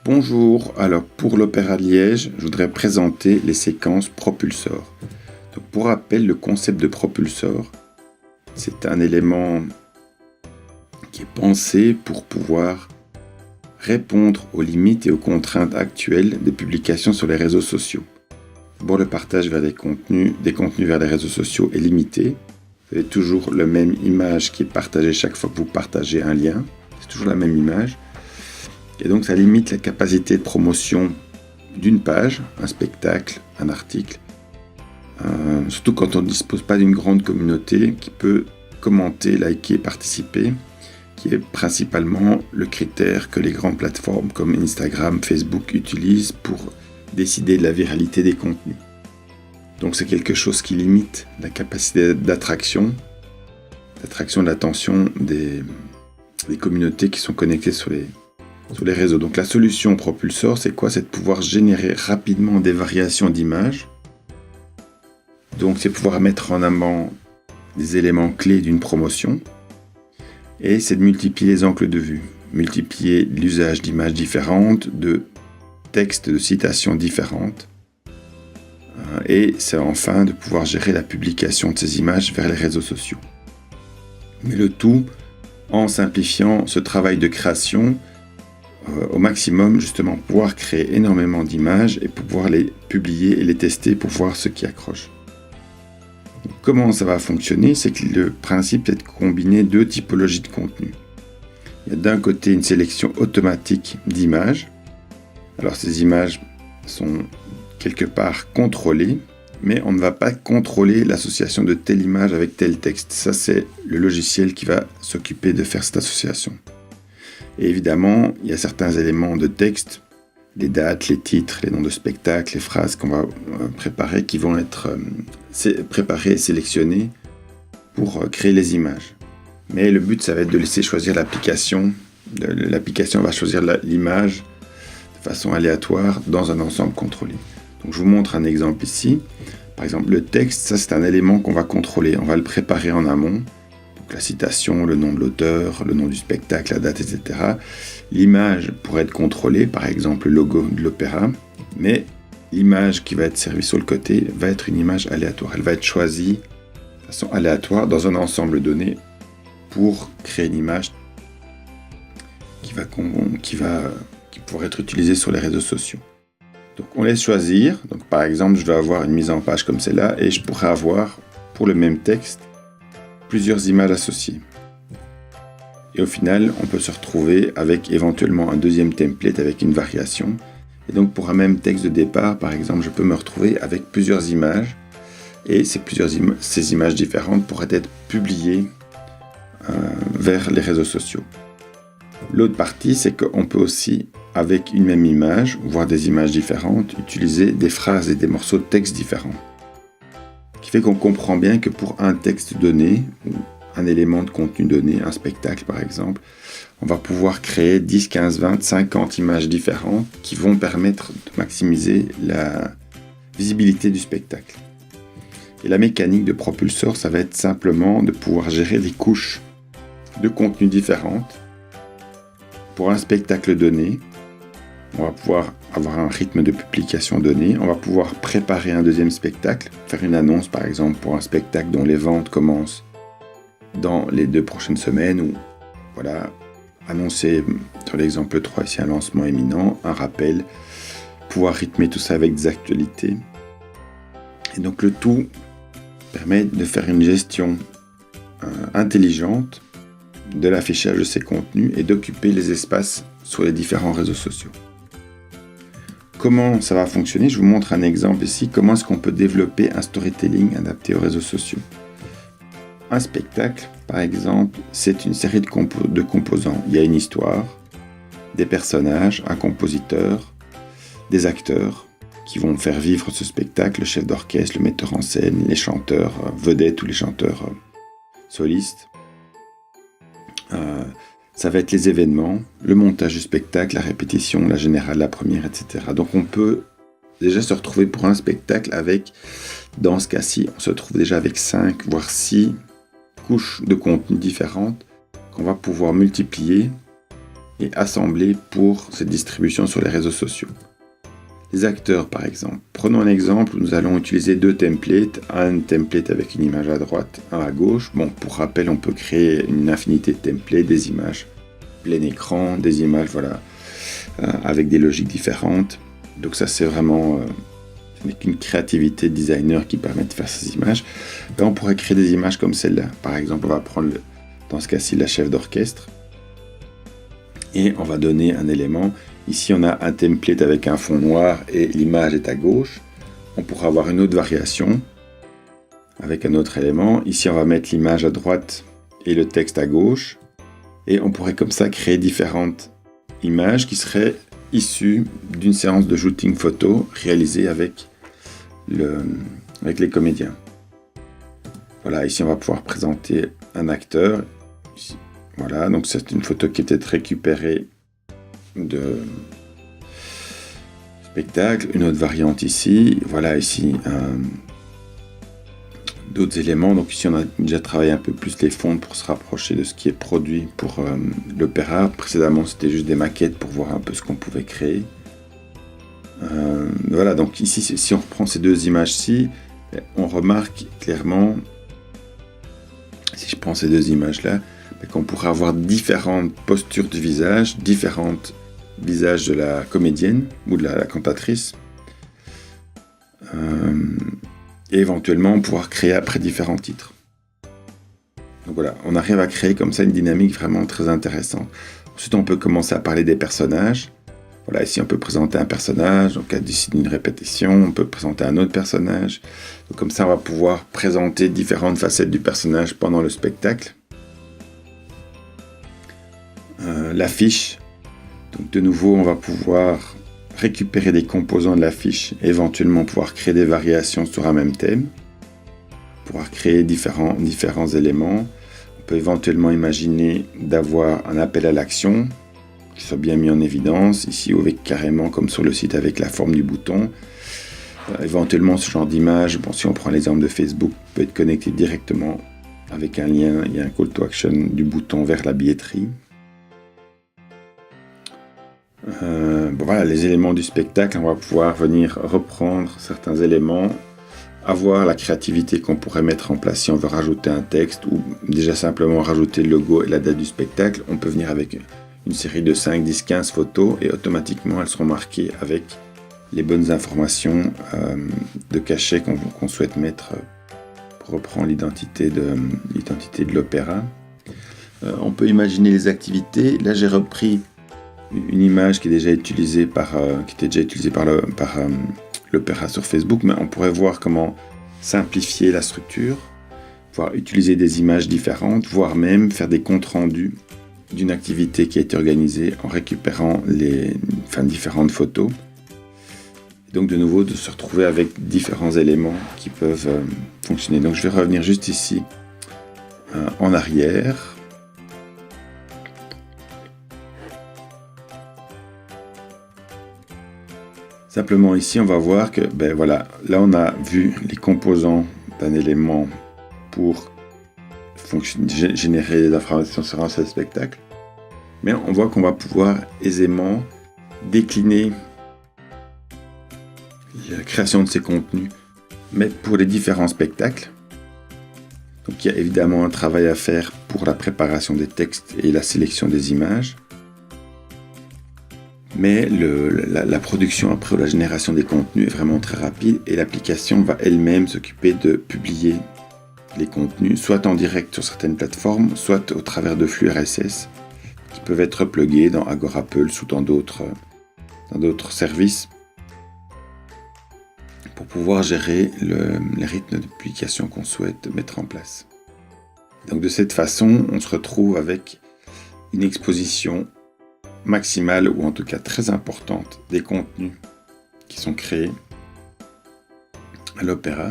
Bonjour, alors pour l'Opéra de Liège, je voudrais présenter les séquences propulsor. Donc pour rappel, le concept de propulsor, c'est un élément qui est pensé pour pouvoir répondre aux limites et aux contraintes actuelles des publications sur les réseaux sociaux. D'abord, le partage vers des contenus vers les réseaux sociaux est limité. Vous avez toujours la même image qui est partagée chaque fois que vous partagez un lien. C'est toujours la même image. Et donc ça limite la capacité de promotion d'une page, un spectacle, un article, surtout quand on ne dispose pas d'une grande communauté qui peut commenter, liker, participer, qui est principalement le critère que les grandes plateformes comme Instagram, Facebook utilisent pour décider de la viralité des contenus. Donc c'est quelque chose qui limite la capacité d'attraction de l'attention des communautés qui sont connectées sur les réseaux. Donc la solution propulsor, c'est quoi? C'est de pouvoir générer rapidement des variations d'images. Donc c'est pouvoir mettre en avant des éléments clés d'une promotion. Et c'est de multiplier les angles de vue, multiplier l'usage d'images différentes, de textes, de citations différentes. Et c'est enfin de pouvoir gérer la publication de ces images vers les réseaux sociaux. Mais le tout en simplifiant ce travail de création au maximum, justement, pouvoir créer énormément d'images et pouvoir les publier et les tester pour voir ce qui accroche. Donc, comment ça va fonctionner? C'est que le principe est de combiner deux typologies de contenu. Il y a d'un côté une sélection automatique d'images. Alors ces images sont quelque part contrôlées, mais on ne va pas contrôler l'association de telle image avec tel texte. Ça, c'est le logiciel qui va s'occuper de faire cette association. Et évidemment, il y a certains éléments de texte, les dates, les titres, les noms de spectacles, les phrases qu'on va préparer, qui vont être préparés et sélectionnés pour créer les images. Mais le but, ça va être de laisser choisir l'application. L'application va choisir l'image de façon aléatoire dans un ensemble contrôlé. Donc je vous montre un exemple ici. Par exemple, le texte, ça c'est un élément qu'on va contrôler. On va le préparer en amont. La citation, le nom de l'auteur, le nom du spectacle, la date, etc. L'image pourrait être contrôlée, par exemple le logo de l'opéra, mais l'image qui va être servie sur le côté va être une image aléatoire. Elle va être choisie de façon aléatoire dans un ensemble donné pour créer une image qui pourrait être utilisée sur les réseaux sociaux. Donc on laisse choisir. Donc par exemple, je vais avoir une mise en page comme celle-là et je pourrais avoir, pour le même texte, plusieurs images associées. Et au final, on peut se retrouver avec éventuellement un deuxième template avec une variation. Et donc pour un même texte de départ, par exemple, je peux me retrouver avec plusieurs images. Et ces images différentes pourraient être publiées vers les réseaux sociaux. L'autre partie, c'est qu'on peut aussi, avec une même image, voire des images différentes, utiliser des phrases et des morceaux de texte différents. Ce qui fait qu'on comprend bien que pour un texte donné, ou un élément de contenu donné, un spectacle par exemple, on va pouvoir créer 10, 15, 20, 50 images différentes qui vont permettre de maximiser la visibilité du spectacle. Et la mécanique de propulsor, ça va être simplement de pouvoir gérer des couches de contenu différentes. Pour un spectacle donné, on va pouvoir avoir un rythme de publication donné. On va pouvoir préparer un deuxième spectacle, faire une annonce par exemple pour un spectacle dont les ventes commencent dans les 2 prochaines semaines, ou voilà, annoncer sur l'exemple 3 ici un lancement imminent, un rappel, pouvoir rythmer tout ça avec des actualités. Et donc le tout permet de faire une gestion intelligente de l'affichage de ces contenus et d'occuper les espaces sur les différents réseaux sociaux. Comment ça va fonctionner? Je vous montre un exemple ici. Comment est-ce qu'on peut développer un storytelling adapté aux réseaux sociaux? Un spectacle, par exemple, c'est une série de composants. Il y a une histoire, des personnages, un compositeur, des acteurs qui vont faire vivre ce spectacle, le chef d'orchestre, le metteur en scène, les chanteurs vedettes ou les chanteurs solistes. Ça va être les événements, le montage du spectacle, la répétition, la générale, la première, etc. Donc on peut déjà se retrouver pour un spectacle avec, dans ce cas-ci, on se retrouve déjà avec 5 voire 6 couches de contenu différentes qu'on va pouvoir multiplier et assemblés pour cette distribution sur les réseaux sociaux. Les acteurs, par exemple. Prenons un exemple où nous allons utiliser 2 templates, un template avec une image à droite, un à gauche. Bon, pour rappel, on peut créer une infinité de templates, des images plein écran, des images, voilà, avec des logiques différentes. Donc ça, c'est vraiment ce n'est qu'une créativité de designer qui permet de faire ces images. Là, on pourrait créer des images comme celle-là. Par exemple, on va prendre, dans ce cas-ci, la chef d'orchestre. Et on va donner un élément. Ici, on a un template avec un fond noir et l'image est à gauche. On pourra avoir une autre variation avec un autre élément. Ici, on va mettre l'image à droite et le texte à gauche. Et on pourrait comme ça créer différentes images qui seraient issues d'une séance de shooting photo réalisée avec les comédiens. Voilà, ici, on va pouvoir présenter un acteur. Ici, voilà, donc c'est une photo qui est peut-être récupérée de spectacle. Une autre variante ici. Voilà, ici, d'autres éléments. Donc ici, on a déjà travaillé un peu plus les fonds pour se rapprocher de ce qui est produit pour l'opéra. Précédemment, c'était juste des maquettes pour voir un peu ce qu'on pouvait créer. Voilà, donc ici, si on reprend ces 2 images-ci, on remarque clairement, si je prends ces 2 images-là, qu'on pourrait avoir différentes postures du visage, différents visages de la comédienne ou de la cantatrice. Et éventuellement pouvoir créer après différents titres. Donc voilà, on arrive à créer comme ça une dynamique vraiment très intéressante. Ensuite, on peut commencer à parler des personnages. Voilà, ici on peut présenter un personnage, donc à décider d'une répétition, on peut présenter un autre personnage. Donc comme ça, on va pouvoir présenter différentes facettes du personnage pendant le spectacle. L'affiche. Donc de nouveau, on va pouvoir récupérer des composants de l'affiche et éventuellement pouvoir créer des variations sur un même thème, pouvoir créer différents éléments. On peut éventuellement imaginer d'avoir un appel à l'action qui soit bien mis en évidence, ici avec carrément comme sur le site avec la forme du bouton. Éventuellement ce genre d'image, bon, si on prend l'exemple de Facebook, peut être connecté directement avec un lien, il y a un call to action du bouton vers la billetterie. Bon, voilà, les éléments du spectacle, on va pouvoir venir reprendre certains éléments, avoir la créativité qu'on pourrait mettre en place si on veut rajouter un texte ou déjà simplement rajouter le logo et la date du spectacle. On peut venir avec une série de 5, 10, 15 photos et automatiquement elles seront marquées avec les bonnes informations de cachet qu'on souhaite mettre pour reprendre l'identité de l'opéra. On peut imaginer les activités. Là, j'ai repris une image qui était déjà utilisée par l'opéra sur Facebook, mais on pourrait voir comment simplifier la structure, pouvoir utiliser des images différentes, voire même faire des comptes rendus d'une activité qui a été organisée en récupérant différentes photos. Et donc de nouveau de se retrouver avec différents éléments qui peuvent fonctionner. Donc je vais revenir juste ici en arrière. Simplement ici, on va voir que, voilà, là on a vu les composants d'un élément pour générer des informations sur un seul spectacle. Mais on voit qu'on va pouvoir aisément décliner la création de ces contenus, mais pour les différents spectacles. Donc il y a évidemment un travail à faire pour la préparation des textes et la sélection des images. Mais la production après la génération des contenus est vraiment très rapide et l'application va elle-même s'occuper de publier les contenus, soit en direct sur certaines plateformes, soit au travers de flux RSS qui peuvent être plugués dans Agora Pulse ou dans d'autres services pour pouvoir gérer les rythmes de publication qu'on souhaite mettre en place. Donc de cette façon, on se retrouve avec une exposition maximale ou en tout cas très importante des contenus qui sont créés à l'opéra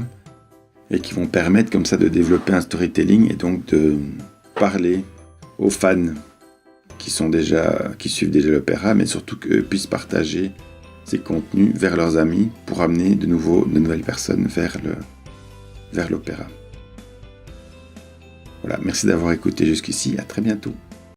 et qui vont permettre comme ça de développer un storytelling et donc de parler aux fans qui suivent déjà l'opéra, mais surtout qu'eux puissent partager ces contenus vers leurs amis pour amener de nouvelles personnes vers l'opéra. Voilà, merci d'avoir écouté jusqu'ici, à très bientôt.